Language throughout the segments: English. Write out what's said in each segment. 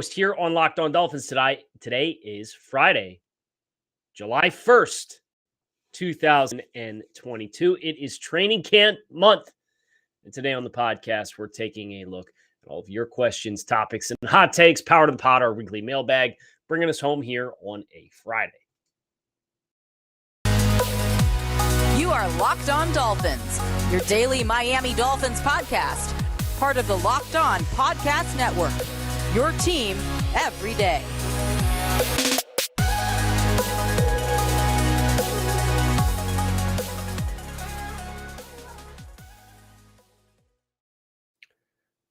Here on Locked On Dolphins today is Friday, July 1st, 2022. It is training camp month. And today on the podcast, we're taking a look at all of your questions, topics, and hot takes. Power to the pod, our weekly mailbag, bringing us home here on a Friday. You are Locked On Dolphins, your daily Miami Dolphins podcast, part of the Locked On Podcast Network. Your team every day.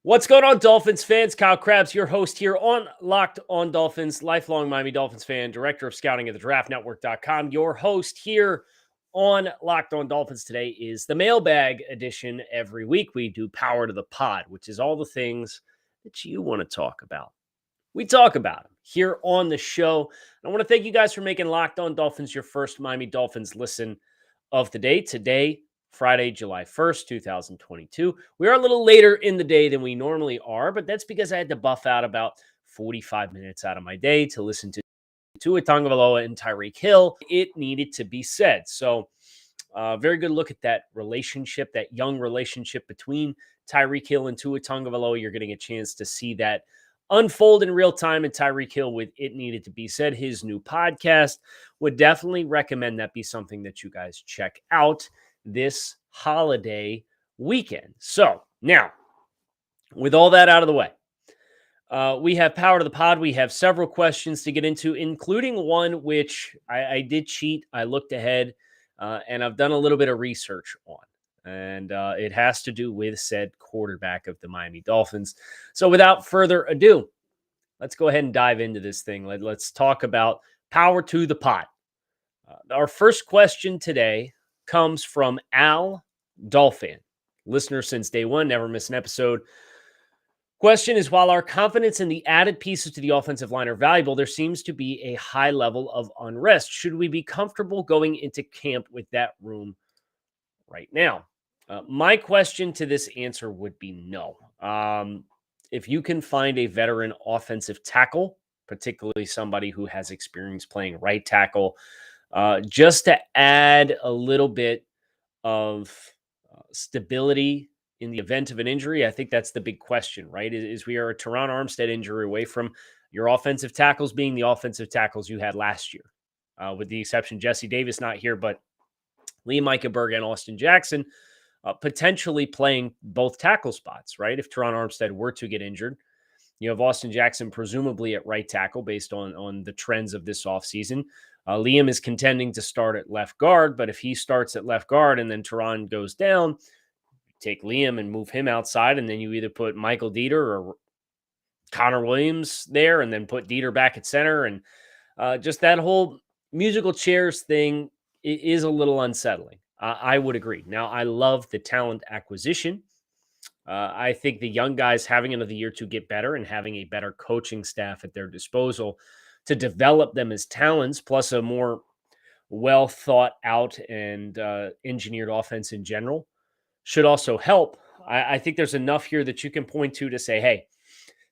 What's going on, Dolphins fans? Kyle Krabs, your host here on Locked On Dolphins, lifelong Miami Dolphins fan, director of scouting at thedraftnetwork.com. Your host here on Locked On Dolphins today is the Mailbag edition. Every week we do Power to the Pod, which is all the things that you want to talk about. We talk about them here on the show. I want to thank you guys for making Locked On Dolphins your first Miami Dolphins listen of the day. Today, Friday, July 1st, 2022. We are a little later in the day than we normally are, but that's because I had to buff out about 45 minutes out of my day to listen to Tua Tagovailoa and Tyreek Hill. It needed to be said. So, very good look at that relationship, that young relationship between Tyreek Hill and Tua Tagovailoa. You're getting a chance to see that unfold in real time, and Tyreek Hill with It Needed to Be Said, his new podcast. Would definitely recommend that be something that you guys check out this holiday weekend. So now, with all that out of the way, we have Power to the Pod. We have several questions to get into, including one which I did cheat. I looked ahead, and I've done a little bit of research on. And it has to do with said quarterback of the Miami Dolphins. So without further ado, let's go ahead and dive into this thing. Let's talk about Power to the Pod. Our first question today comes from Al Dolphin, listener since day one, never miss an episode. Question is, while our confidence in the added pieces to the offensive line are valuable, there seems to be a high level of unrest. Should we be comfortable going into camp with that room right now? My question to this answer would be no. If you can find a veteran offensive tackle, particularly somebody who has experience playing right tackle, just to add a little bit of stability in the event of an injury, I think that's the big question, right? Is we are a Teron Armstead injury away from your offensive tackles being the offensive tackles you had last year, with the exception Jesse Davis not here, but Liam Eichenberg and Austin Jackson potentially playing both tackle spots, right? If Teron Armstead were to get injured, you have Austin Jackson presumably at right tackle based on the trends of this offseason. Liam is contending to start at left guard, but if he starts at left guard and then Teron goes down, take Liam and move him outside, and then you either put Michael Dieter or Connor Williams there and then put Dieter back at center. And just that whole musical chairs thing is a little unsettling. I would agree. Now, I love the talent acquisition. I think the young guys having another year to get better and having a better coaching staff at their disposal to develop them as talents, plus a more well thought out and engineered offense in general, should also help. I think there's enough here that you can point to say, hey,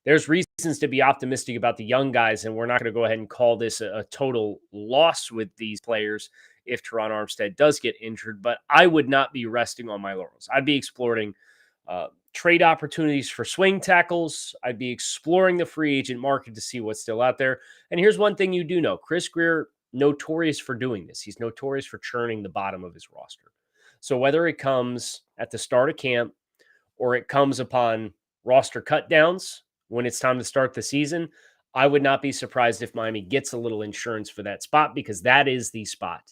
there's reasons to be optimistic about the young guys, and we're not going to go ahead and call this a total loss with these players if Teron Armstead does get injured, but I would not be resting on my laurels. I'd be exploring trade opportunities for swing tackles. I'd be exploring the free agent market to see what's still out there. And here's one thing you do know. Chris Grier, notorious for doing this. He's notorious for churning the bottom of his roster. So whether it comes at the start of camp or it comes upon roster cutdowns when it's time to start the season, I would not be surprised if Miami gets a little insurance for that spot, because that is the spot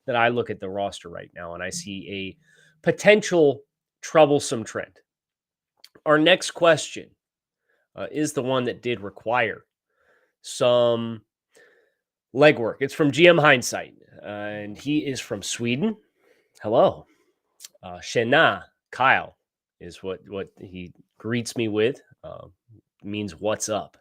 that I look at the roster right now and I see a potential troublesome trend. Our next question is the one that did require some legwork. It's from GM Hindsight, and he is from Sweden. Hello. Tjena, Kyle is what he greets me with. Means what's up.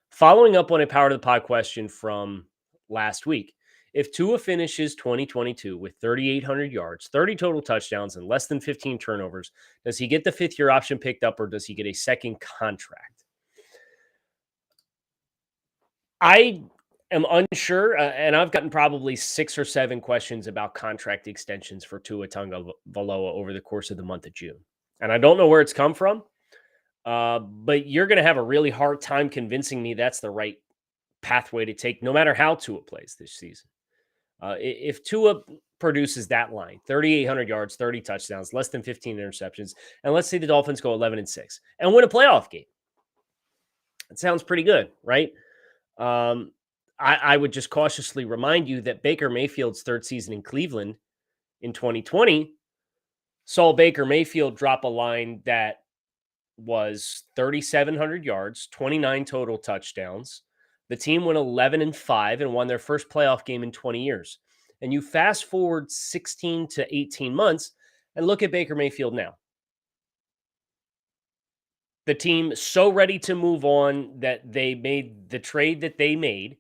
Following up on a Power to the Pod question from last week, if Tua finishes 2022 with 3,800 yards, 30 total touchdowns, and less than 15 turnovers, does he get the fifth-year option picked up, or does he get a second contract? I am unsure, and I've gotten probably 6 or 7 questions about contract extensions for Tua Tagovailoa over the course of the month of June, and I don't know where it's come from, but you're gonna have a really hard time convincing me that's the right pathway to take no matter how Tua plays this season. If Tua produces that line, 3,800 yards, 30 touchdowns, less than 15 interceptions, and let's say the Dolphins go 11-6 and win a playoff game, it sounds pretty good, right? Um, I would just cautiously remind you that Baker Mayfield's third season in Cleveland in 2020 saw Baker Mayfield drop a line that was 3,700 yards, 29 total touchdowns. The team went 11-5 and won their first playoff game in 20 years. And you fast forward 16 to 18 months and look at Baker Mayfield now. The team so ready to move on that they made the trade that they made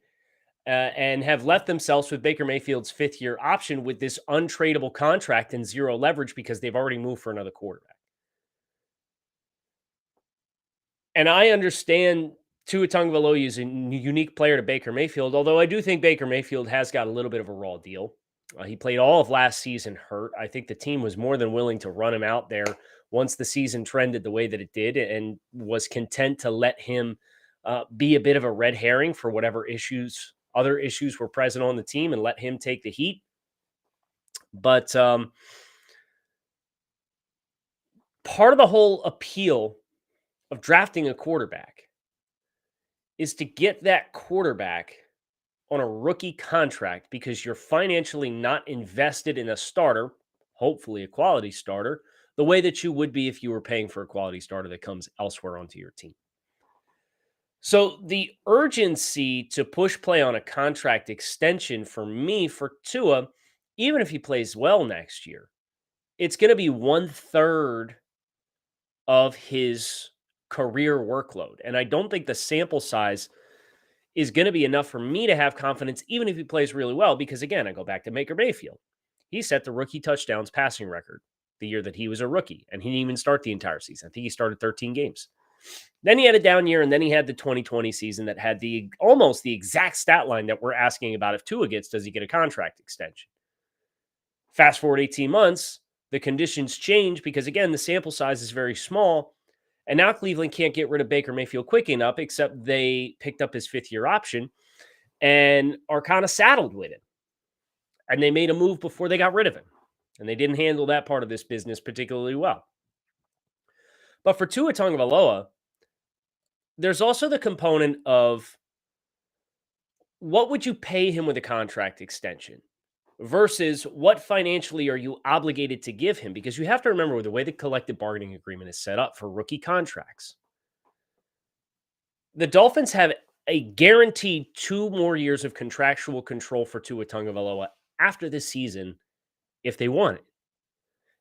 and have left themselves with Baker Mayfield's fifth-year option with this untradeable contract and zero leverage because they've already moved for another quarterback. And I understand Tua Tagovailoa is a unique player to Baker Mayfield, although I do think Baker Mayfield has got a little bit of a raw deal. He played all of last season hurt. I think the team was more than willing to run him out there once the season trended the way that it did and was content to let him be a bit of a red herring for whatever other issues were present on the team and let him take the heat. But part of the whole appeal of drafting a quarterback is to get that quarterback on a rookie contract because you're financially not invested in a starter, hopefully a quality starter, the way that you would be if you were paying for a quality starter that comes elsewhere onto your team. So the urgency to push play on a contract extension for me, for Tua, even if he plays well next year, it's going to be 1/3 of his career workload. And I don't think the sample size is going to be enough for me to have confidence, even if he plays really well. Because again, I go back to Baker Mayfield. He set the rookie touchdowns passing record the year that he was a rookie, and he didn't even start the entire season. I think he started 13 games. Then he had a down year, and then he had the 2020 season that had almost the exact stat line that we're asking about. If Tua gets, does he get a contract extension? Fast forward 18 months, the conditions change because, again, the sample size is very small. And now Cleveland can't get rid of Baker Mayfield quick enough, except they picked up his fifth-year option and are kind of saddled with it. And they made a move before they got rid of him. And they didn't handle that part of this business particularly well. But for Tua Tagovailoa, there's also the component of what would you pay him with a contract extension versus what financially are you obligated to give him? Because you have to remember the way the collective bargaining agreement is set up for rookie contracts. The Dolphins have a guaranteed 2 more years of contractual control for Tua Tagovailoa after this season if they want it.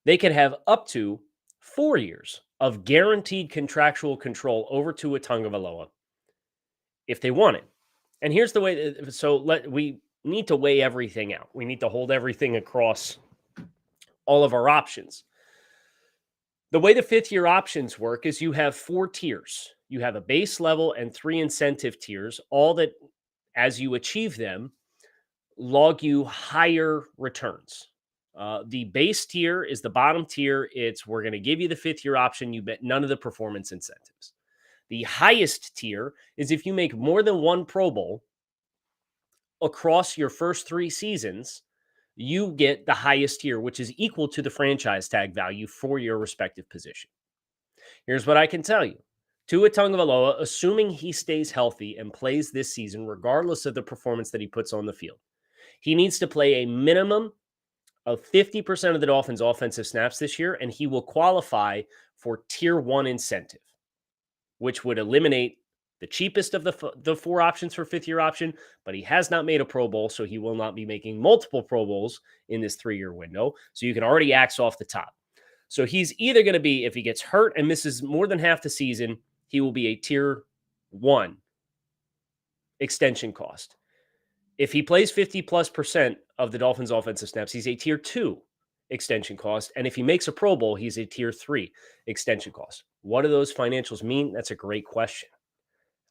They could have up to 4 years of guaranteed contractual control over Tua Tagovailoa if they want it. And here's the way. We need to weigh everything out. We need to hold everything across all of our options. The way the fifth-year options work is you have 4 tiers. You have a base level and 3 incentive tiers, all that, as you achieve them, log you higher returns. The base tier is the bottom tier. We're going to give you the fifth-year option. You bet none of the performance incentives. The highest tier is if you make more than 1 Pro Bowl across your first 3 seasons, you get the highest tier, which is equal to the franchise tag value for your respective position. Here's what I can tell you. Tua Tagovailoa, assuming he stays healthy and plays this season, regardless of the performance that he puts on the field, he needs to play a minimum of 50% of the Dolphins' offensive snaps this year, and he will qualify for Tier 1 incentive, which would eliminate the cheapest of the 4 options for fifth-year option, but he has not made a Pro Bowl, so he will not be making multiple Pro Bowls in this 3-year window. So you can already axe off the top. So he's either going to be, if he gets hurt and misses more than half the season, he will be a Tier 1 extension cost. If he plays 50+% of the Dolphins' offensive snaps, he's a Tier 2 extension cost. And if he makes a Pro Bowl, he's a Tier 3 extension cost. What do those financials mean? That's a great question.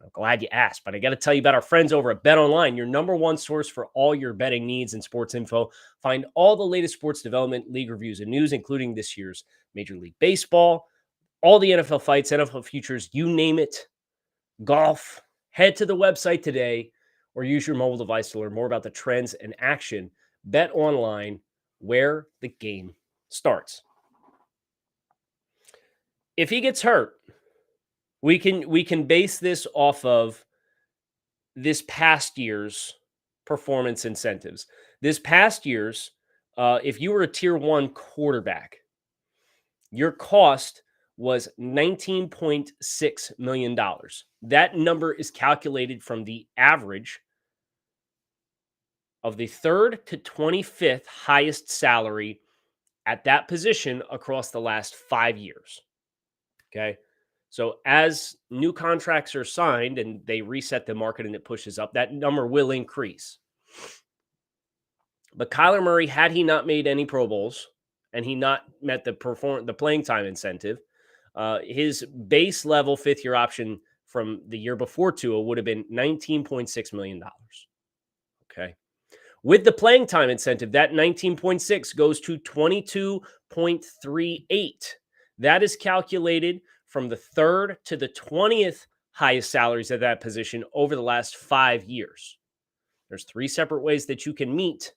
I'm glad you asked, but I got to tell you about our friends over at BetOnline, your number one source for all your betting needs and sports info. Find all the latest sports development, league reviews, and news, including this year's Major League Baseball, all the NFL fights, NFL futures, you name it, golf. Head to the website today or use your mobile device to learn more about the trends and action. BetOnline, where the game starts. If he gets hurt, we can base this off of this past year's performance incentives. This past year's, if you were a tier 1 quarterback, your cost was $19.6 million. That number is calculated from the average of the 3rd to 25th highest salary at that position across the last 5 years. Okay. So as new contracts are signed and they reset the market and it pushes up, that number will increase. But Kyler Murray, had he not made any Pro Bowls and he not met the playing time incentive, his base level 5th-year option from the year before Tua would have been $19.6 million. Okay. With the playing time incentive, that 19.6 goes to 22.38. That is calculated from the 3rd to the 20th highest salaries at that position over the last 5 years. There's 3 separate ways that you can meet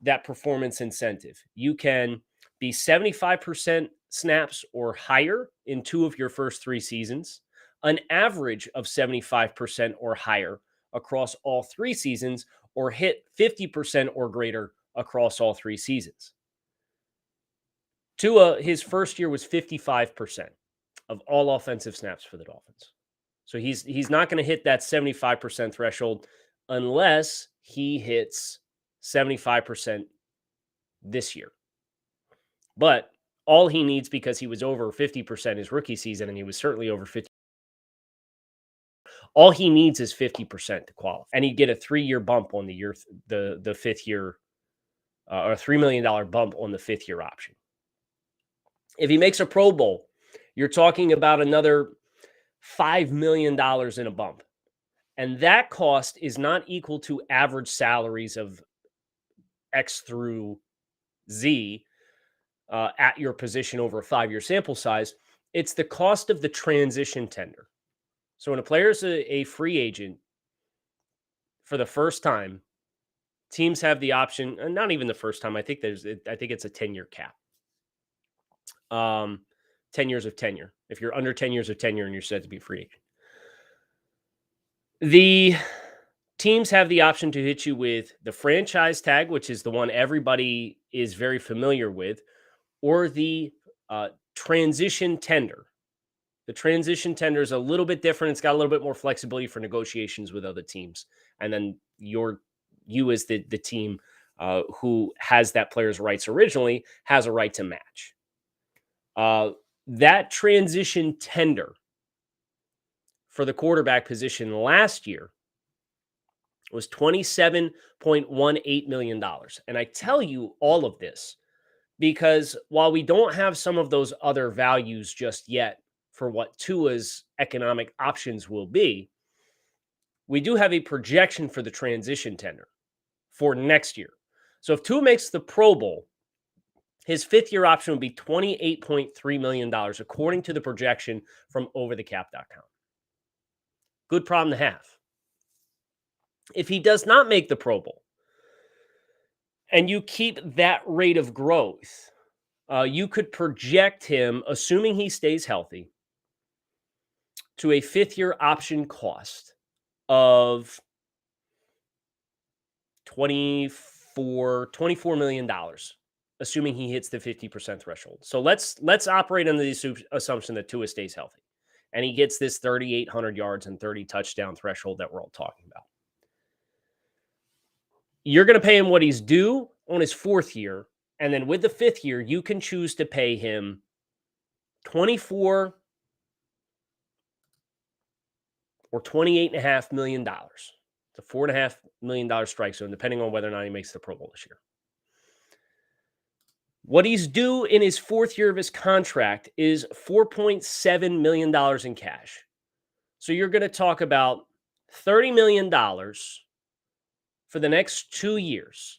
that performance incentive. You can be 75% snaps or higher in 2 of your first 3 seasons, an average of 75% or higher across all 3 seasons, or hit 50% or greater across all 3 seasons. Tua, his first year was 55% of all offensive snaps for the Dolphins. So he's not going to hit that 75% threshold unless he hits 75% this year. But all he needs, because he was over 50% his rookie season, and he was certainly over 50%, all he needs is 50% to qualify. And he'd get a 3-year bump on the 5th year, or a $3 million bump on the 5th year option. If he makes a Pro Bowl, you're talking about another $5 million in a bump. And that cost is not equal to average salaries of X through Z at your position over a 5-year sample size. It's the cost of the transition tender. So when a player's a free agent for the first time, teams have the option, and not even the first time. I think it's a 10-year cap. 10 years of tenure. If you're under 10 years of tenure and you're set to be a free agent, the teams have the option to hit you with the franchise tag, which is the one everybody is very familiar with, or the transition tender. The transition tender is a little bit different. It's got a little bit more flexibility for negotiations with other teams. And then you as the team who has that player's rights originally has a right to match. That transition tender for the quarterback position last year was $27.18 million. And I tell you all of this because while we don't have some of those other values just yet for what Tua's economic options will be, we do have a projection for the transition tender for next year. So if Tua makes the Pro Bowl, his 5th year option would be $28.3 million, according to the projection from overthecap.com. Good problem to have. If he does not make the Pro Bowl, and you keep that rate of growth, you could project him, assuming he stays healthy, to a 5th year option cost of $24 million, assuming he hits the 50% threshold. So let's operate under the assumption that Tua stays healthy and he gets this 3,800 yards and 30 touchdown threshold that we're all talking about. You're going to pay him what he's due on his 4th year. And then with the 5th year, you can choose to pay him $24 or $28.5 million. It's a $4.5 million strike zone, depending on whether or not he makes the Pro Bowl this year. What he's due in his 4th year of his contract is $4.7 million in cash. So you're going to talk about $30 million for the next 2 years,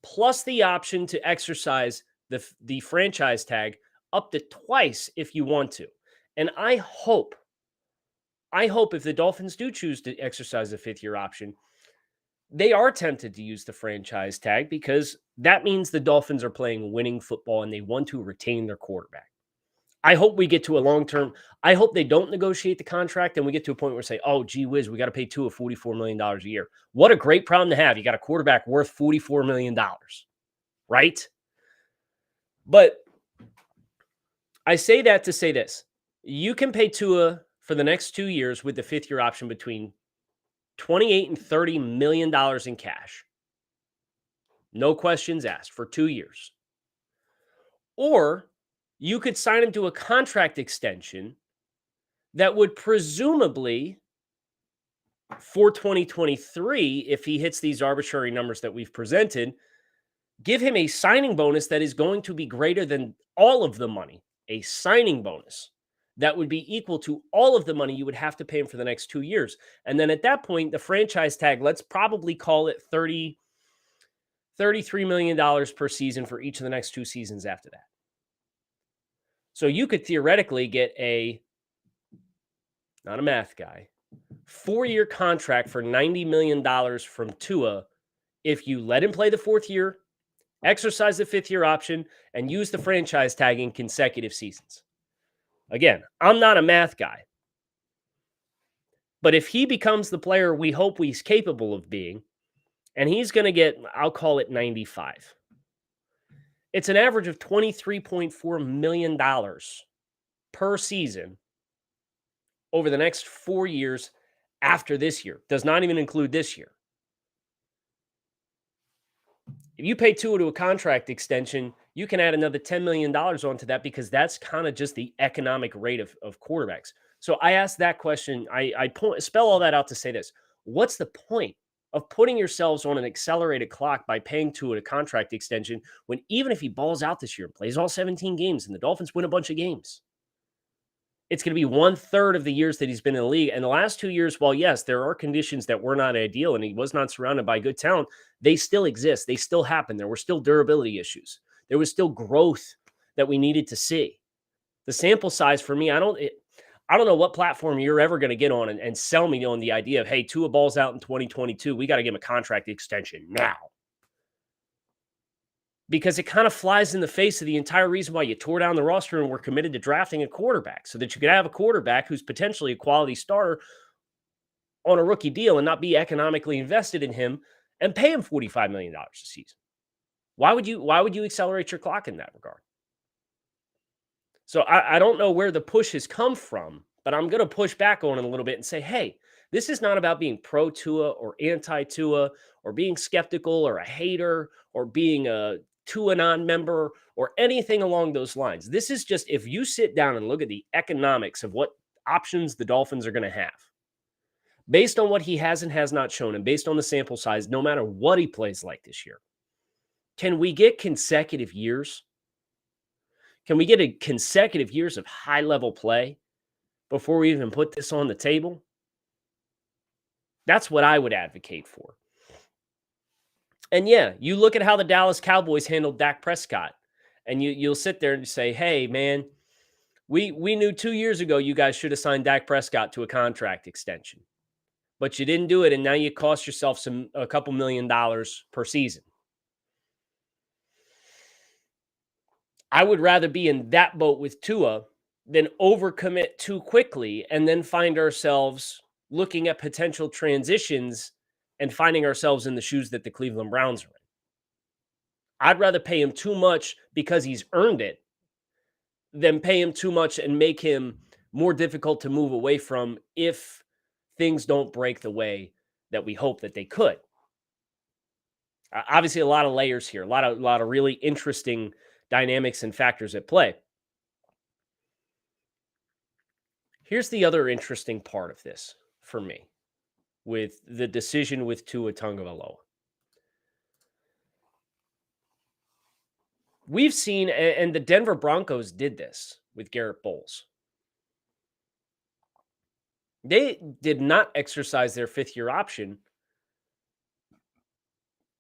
plus the option to exercise the franchise tag up to twice if you want to. And I hope if the Dolphins do choose to exercise the 5th-year option, they are tempted to use the franchise tag because that means the Dolphins are playing winning football and they want to retain their quarterback. I hope we get to a long-term. I hope they don't negotiate the contract and we get to a point where we say, oh, gee whiz, we got to pay Tua $44 million a year. What a great problem to have. You got a quarterback worth $44 million, right? But I say that to say this. You can pay Tua for the next 2 years with the 5th-year option between $28 and $30 million in cash. No questions asked for 2 years. Or you could sign him to a contract extension that would presumably, for 2023, if he hits these arbitrary numbers that we've presented, give him a signing bonus that is going to be greater than all of the money. A signing bonus that would be equal to all of the money you would have to pay him for the next 2 years. And then at that point, the franchise tag, let's probably call it $33 million per season for each of the next 2 seasons after that. So you could theoretically get not a math guy, 4-year contract for $90 million from Tua if you let him play the 4th year, exercise the 5th-year option, and use the franchise tag in consecutive seasons. Again, I'm not a math guy. But if he becomes the player we hope he's capable of being, and he's going to get, I'll call it 95. It's an average of $23.4 million per season over the next 4 years after this year. Does not even include this year. If you pay Tua to a contract extension, you can add another $10 million onto that because that's kind of just the economic rate of quarterbacks. So I asked that question. I spell all that out to say this. What's the point of putting yourselves on an accelerated clock by paying Tua a contract extension when even if he balls out this year and plays all 17 games and the Dolphins win a bunch of games, it's going to be 1/3 of the years that he's been in the league. And the last 2 years, while yes, there are conditions that were not ideal and he was not surrounded by good talent, they still exist. They still happen. There were still durability issues. There was still growth that we needed to see. The sample size for me, I don't know what platform you're ever going to get on and sell me on the idea of, hey, Tua balls out in 2022. We got to give him a contract extension now. Because it kind of flies in the face of the entire reason why you tore down the roster and were committed to drafting a quarterback so that you could have a quarterback who's potentially a quality starter on a rookie deal and not be economically invested in him and pay him $45 million a season. Why would you accelerate your clock in that regard? So I don't know where the push has come from, but I'm going to push back on it a little bit and say, hey, this is not about being pro-Tua or anti-Tua or being skeptical or a hater or being a Tua non-member or anything along those lines. This is just if you sit down and look at the economics of what options the Dolphins are going to have, based on what he has and has not shown and based on the sample size, no matter what he plays like this year, can we get consecutive years? Can we get a consecutive years of high-level play before we even put this on the table? That's what I would advocate for. And yeah, you look at how the Dallas Cowboys handled Dak Prescott, and you'll sit there and say, hey, man, we knew 2 years ago you guys should have signed Dak Prescott to a contract extension. But you didn't do it, and now you cost yourself a couple $1 million per season. I would rather be in that boat with Tua than overcommit too quickly and then find ourselves looking at potential transitions and finding ourselves in the shoes that the Cleveland Browns are in. I'd rather pay him too much because he's earned it than pay him too much and make him more difficult to move away from if things don't break the way that we hope that they could. Obviously, a lot of layers here, a lot of really interesting dynamics and factors at play. Here's the other interesting part of this for me with the decision with Tua Tagovailoa. We've seen, and the Denver Broncos did this with Garrett Bowles. They did not exercise their fifth-year option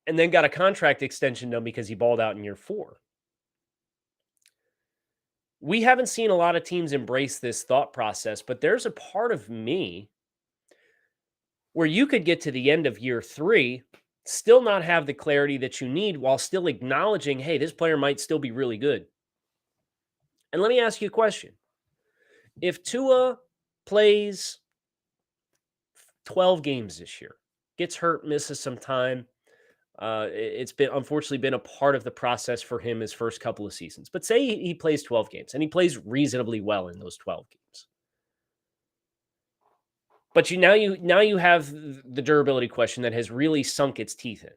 and then got a contract extension done because he balled out in year 4. We haven't seen a lot of teams embrace this thought process, but there's a part of me where you could get to the end of year 3, still not have the clarity that you need while still acknowledging, hey, this player might still be really good. And let me ask you a question. If Tua plays 12 games this year, gets hurt, misses some time, it's been unfortunately been a part of the process for him his first couple of seasons. But say he plays 12 games and he plays reasonably well in those 12 games. But now you have the durability question that has really sunk its teeth in.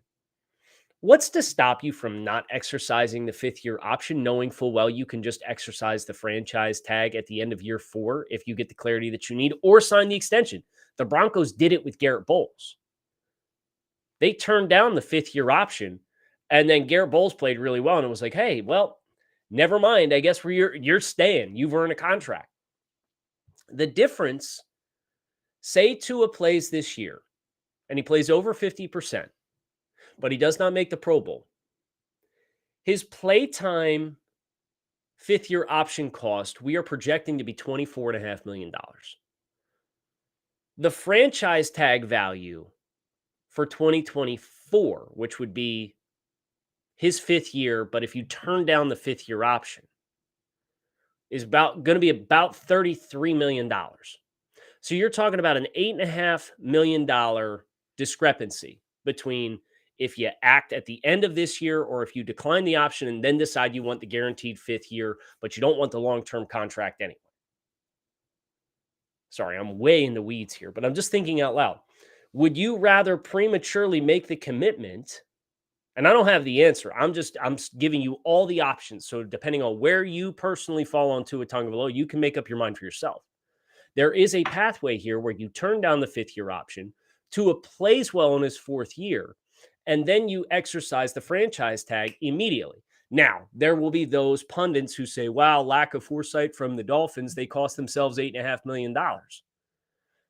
What's to stop you from not exercising the fifth-year option, knowing full well you can just exercise the franchise tag at the end of year 4 if you get the clarity that you need, or sign the extension? The Broncos did it with Garrett Bowles. They turned down the fifth-year option, and then Garrett Bowles played really well, and it was like, hey, well, never mind. I guess you're staying. You've earned a contract. The difference, say Tua plays this year, and he plays over 50%, but he does not make the Pro Bowl. His playtime fifth-year option cost, we are projecting to be $24.5 million. The franchise tag value for 2024, which would be his 5th year, but if you turn down the 5th-year option, is going to be about $33 million. So you're talking about an $8.5 million discrepancy between if you act at the end of this year or if you decline the option and then decide you want the guaranteed 5th year, but you don't want the long-term contract anyway. Sorry, I'm way in the weeds here, but I'm just thinking out loud. Would you rather prematurely make the commitment? And I don't have the answer. I'm giving you all the options. So depending on where you personally fall on Tua Tagovailoa, you can make up your mind for yourself. There is a pathway here where you turn down the 5th-year option. Tua plays well in his 4th year, and then you exercise the franchise tag immediately. Now, there will be those pundits who say, wow, lack of foresight from the Dolphins. They cost themselves $8.5 million.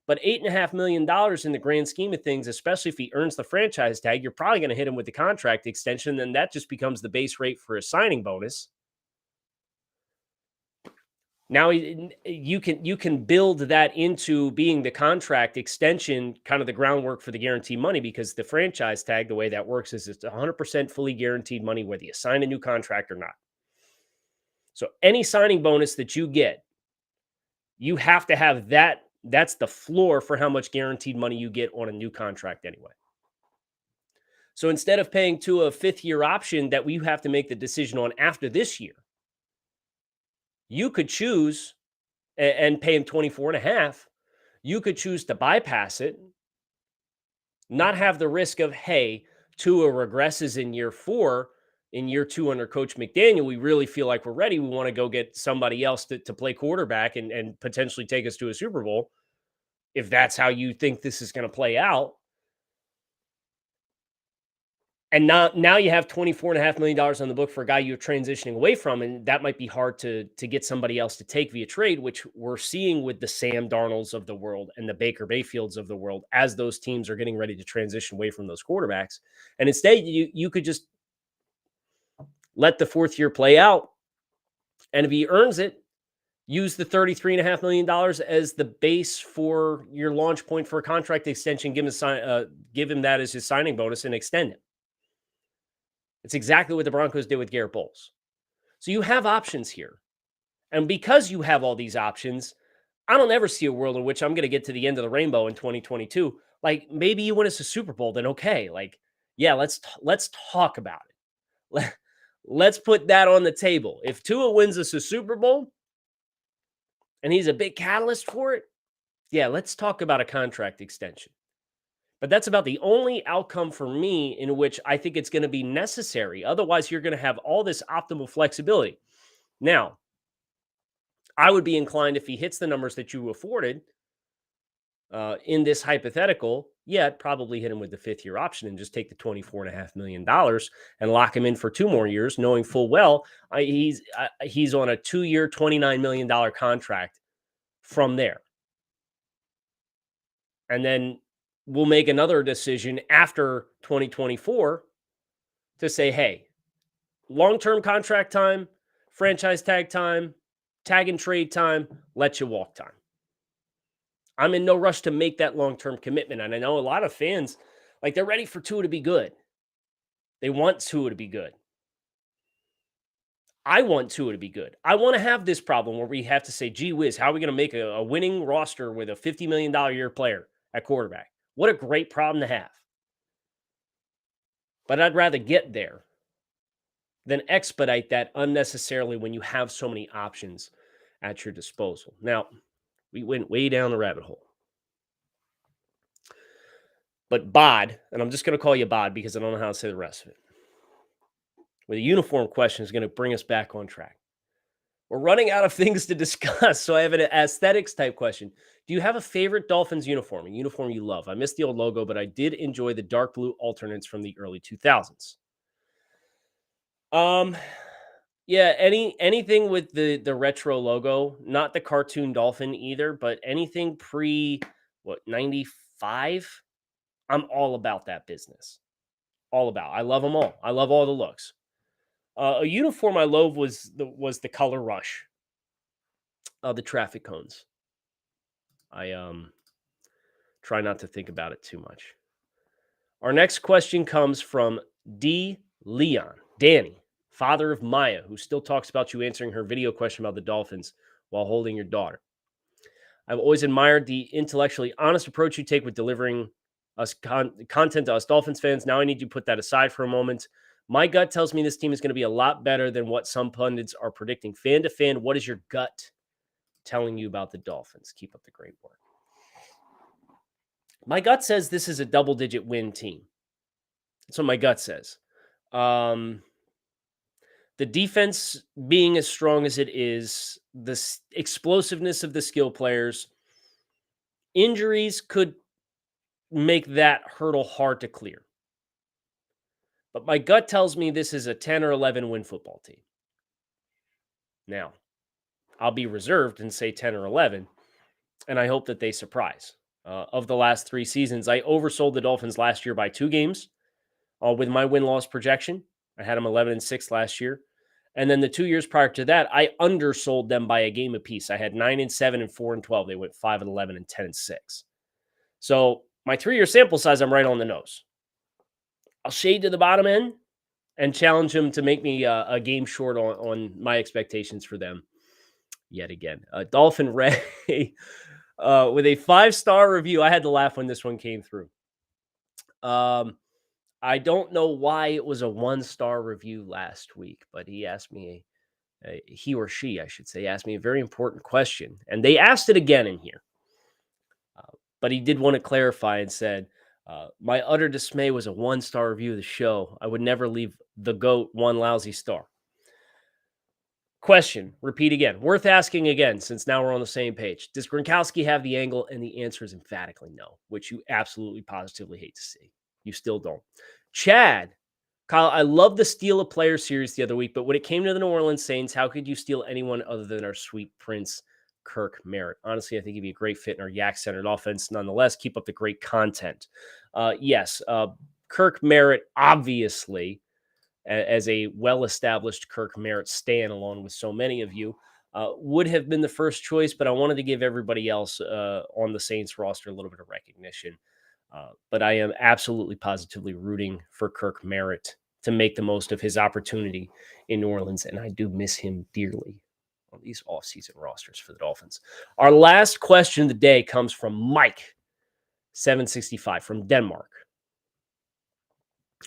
But $8.5 million in the grand scheme of things, especially if he earns the franchise tag, you're probably going to hit him with the contract extension. Then that just becomes the base rate for a signing bonus. Now you can build that into being the contract extension, kind of the groundwork for the guaranteed money, because the franchise tag, the way that works is it's 100% fully guaranteed money, whether you sign a new contract or not. So any signing bonus that you get, you have to have that. That's the floor for how much guaranteed money you get on a new contract anyway. So instead of paying to a 5th-year option that we have to make the decision on after this year, you could choose and pay him 24.5. You could choose to bypass it, not have the risk of, hey, Tua regresses in year 4, in year 2 under Coach McDaniel. We really feel like we're ready. We want to go get somebody else to play quarterback and potentially take us to a Super Bowl. If that's how you think this is going to play out. And now you have $24.5 million on the book for a guy you're transitioning away from, and that might be hard to get somebody else to take via trade, which we're seeing with the Sam Darnolds of the world and the Baker Mayfields of the world as those teams are getting ready to transition away from those quarterbacks. And instead, you could just let the 4th year play out, and if he earns it, use the $33.5 million as the base for your launch point for a contract extension, give him that as his signing bonus and extend it. It's exactly what the Broncos did with Garrett Bowles. So you have options here. And because you have all these options, I don't ever see a world in which I'm going to get to the end of the rainbow in 2022. Like, maybe you win us a Super Bowl, then okay. Like, yeah, let's talk about it. Let's put that on the table. If Tua wins us a Super Bowl and he's a big catalyst for it, yeah, let's talk about a contract extension. But that's about the only outcome for me in which I think it's going to be necessary. Otherwise, you're going to have all this optimal flexibility. Now, I would be inclined, if he hits the numbers that you afforded in this hypothetical, I'd probably hit him with the 5th-year option and just take the $24.5 million and lock him in for 2 more years, knowing full well he's on a 2-year, $29 million contract from there. And then we'll make another decision after 2024 to say, hey, long-term contract time, franchise tag time, tag and trade time, let you walk time. I'm in no rush to make that long-term commitment. And I know a lot of fans, like, they're ready for Tua to be good. They want Tua to be good. I want Tua to be good. I want to have this problem where we have to say, gee whiz, how are we going to make a winning roster with a $50 million a year player at quarterback? What a great problem to have. But I'd rather get there than expedite that unnecessarily when you have so many options at your disposal. Now, we went way down the rabbit hole. But Bod, and I'm just going to call you Bod because I don't know how to say the rest of it, with a uniform question is going to bring us back on track. We're running out of things to discuss, so I have an aesthetics type question. Do you have a favorite Dolphins uniform, a uniform you love? I missed the old logo, but I did enjoy the dark blue alternates from the early 2000s. Yeah, anything with the retro logo, not the cartoon dolphin either, but anything pre 95, I'm all about that business. All about. I love them all. I love all the looks. A uniform I love was the color rush of the traffic cones. I try not to think about it too much. Our next question comes from D. Leon. Danny, father of Maya, who still talks about you answering her video question about the Dolphins while holding your daughter. I've always admired the intellectually honest approach you take with delivering us content to us Dolphins fans. Now I need you to put that aside for a moment. My gut tells me this team is going to be a lot better than what some pundits are predicting. Fan to fan, what is your gut telling you about the Dolphins? Keep up the great work. My gut says this is a double-digit win team. That's what my gut says. The defense being as strong as it is, the explosiveness of the skill players, injuries could make that hurdle hard to clear. But my gut tells me this is a 10 or 11 win football team. Now, I'll be reserved and say 10 or 11, and I hope that they surprise. Of the last 3 seasons, I oversold the Dolphins last year by 2 games with my win-loss projection. I had them 11-6 last year. And then the 2 years prior to that, I undersold them by a game apiece. I had 9-7 and 4-12. They went 5-11 and 10-6. So my 3-year sample size, I'm right on the nose. I'll shade to the bottom end and challenge them to make me a game short on my expectations for them yet again. Dolphin Ray with a 5-star review. I had to laugh when this one came through. I don't know why it was a 1-star review last week, but he asked me, he or she, I should say, asked me a very important question. And they asked it again in here. But he did want to clarify and said, my utter dismay was a 1-star review of the show. I would never leave the GOAT 1 lousy star. Question, repeat again. Worth asking again, since now we're on the same page. Does Gronkowski have the angle? And the answer is emphatically no, which you absolutely positively hate to see. You still don't. Chad, Kyle, I love the steal a player series the other week, but when it came to the New Orleans Saints, how could you steal anyone other than our sweet prince, Kirk Merritt? Honestly, I think he'd be a great fit in our yak-centered offense. Nonetheless, keep up the great content. Yes, Kirk Merritt, obviously, as a well-established Kirk Merritt stan, along with so many of you, would have been the first choice, but I wanted to give everybody else on the Saints roster a little bit of recognition. But I am absolutely positively rooting for Kirk Merritt to make the most of his opportunity in New Orleans, and I do miss him dearly on these offseason rosters for the Dolphins. Our last question of the day comes from Mike, 765 from Denmark.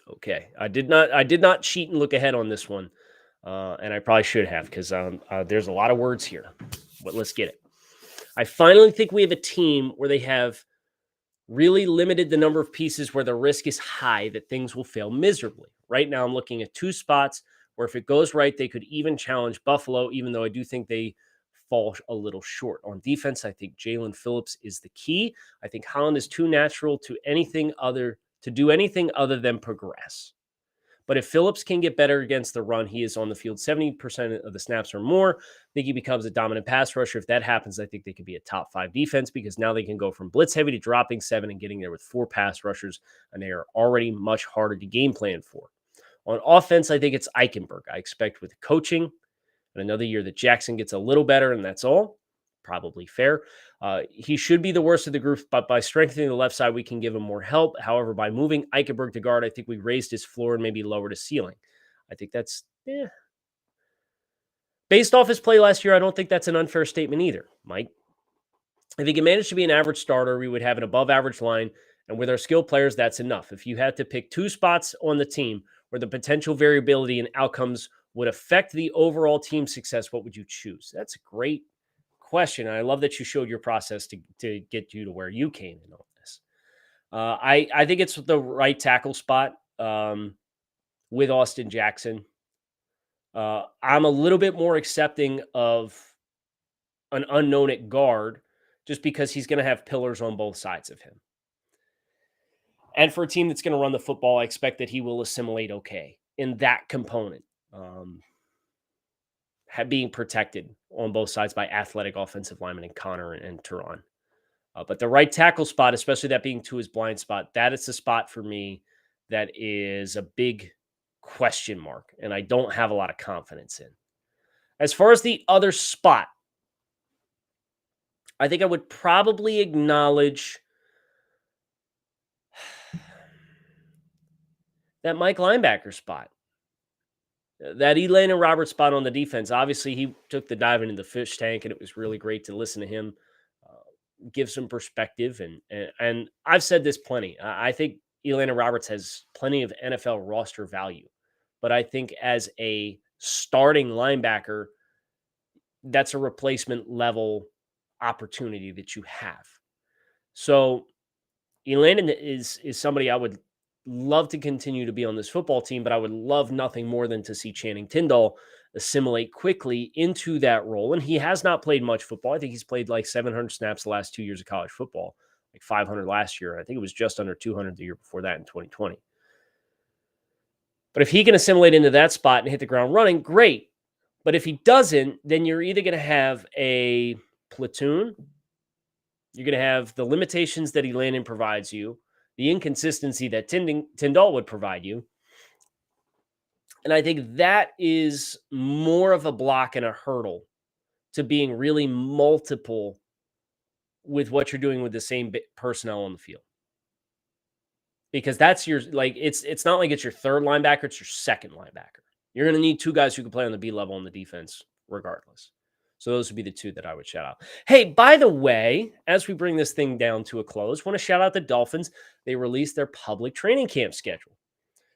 Okay, I did not cheat and look ahead on this one, and I probably should have because there's a lot of words here. But let's get it. I finally think we have a team where they have really limited the number of pieces where the risk is high that things will fail miserably. Right now, I'm looking at 2 spots where if it goes right, they could even challenge Buffalo, even though I do think they fall a little short. On defense, I think Jalen Phillips is the key. I think Holland is too natural to do anything other than progress. But if Phillips can get better against the run, he is on the field 70% of the snaps or more. I think he becomes a dominant pass rusher. If that happens, I think they could be a top 5 defense because now they can go from blitz heavy to dropping 7 and getting there with 4 pass rushers, and they are already much harder to game plan for. On offense, I think it's Eichenberg. I expect with coaching and another year that Jackson gets a little better, and that's all. Probably fair. He should be the worst of the group, but by strengthening the left side, we can give him more help. However, by moving Eichenberg to guard, I think we raised his floor and maybe lowered his ceiling. I think that's, based off his play last year, I don't think that's an unfair statement either, Mike. If he can manage to be an average starter, we would have an above-average line, and with our skilled players, that's enough. If you had to pick 2 spots on the team where the potential variability and outcomes would affect the overall team success, what would you choose? That's a great question. And I love that you showed your process to get you to where you came in on this. I think it's the right tackle spot with Austin Jackson. I'm a little bit more accepting of an unknown at guard just because he's going to have pillars on both sides of him. And for a team that's going to run the football, I expect that he will assimilate okay in that component. Being protected on both sides by athletic offensive linemen in Connor and Turan. But the right tackle spot, especially that being Tua's blind spot, that is the spot for me that is a big question mark, and I don't have a lot of confidence in. As far as the other spot, I think I would probably acknowledge that Mike linebacker spot. That Elandon Roberts spot on the defense. Obviously, he took the dive into the fish tank, and it was really great to listen to him give some perspective. And I've said this plenty. I think Elandon Roberts has plenty of NFL roster value. But I think as a starting linebacker, that's a replacement level opportunity that you have. So Elandon is somebody I would love to continue to be on this football team, but I would love nothing more than to see Channing Tindall assimilate quickly into that role. And he has not played much football. I think he's played like 700 snaps the last 2 years of college football, like 500 last year. I think it was just under 200 the year before that in 2020. But if he can assimilate into that spot and hit the ground running, great. But if he doesn't, then you're either going to have a platoon, you're going to have the limitations that Elandon provides you, the inconsistency that Tindall would provide you. And I think that is more of a block and a hurdle to being really multiple with what you're doing with the same personnel on the field. Because that's your, like, it's not like it's your third linebacker, it's your second linebacker. You're going to need 2 guys who can play on the B level on the defense regardless. So those would be the 2 that I would shout out. Hey, by the way, as we bring this thing down to a close, I want to shout out the Dolphins. They released their public training camp schedule.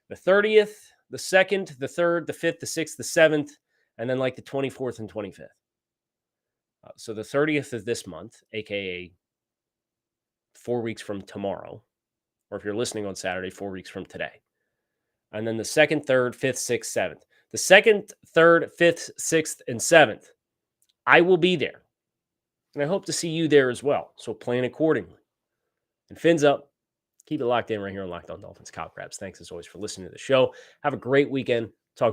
The 30th, the 2nd, the 3rd, the 5th, the 6th, the 7th, and then like the 24th and 25th. So the 30th of this month, a.k.a. 4 weeks from tomorrow, or if you're listening on Saturday, 4 weeks from today. And then the 2nd, 3rd, 5th, 6th, 7th. The 2nd, 3rd, 5th, 6th, and 7th. I will be there. And I hope to see you there as well. So plan accordingly. And fins up. Keep it locked in right here on Locked On Dolphins. Kyle Krabs. Thanks as always for listening to the show. Have a great weekend.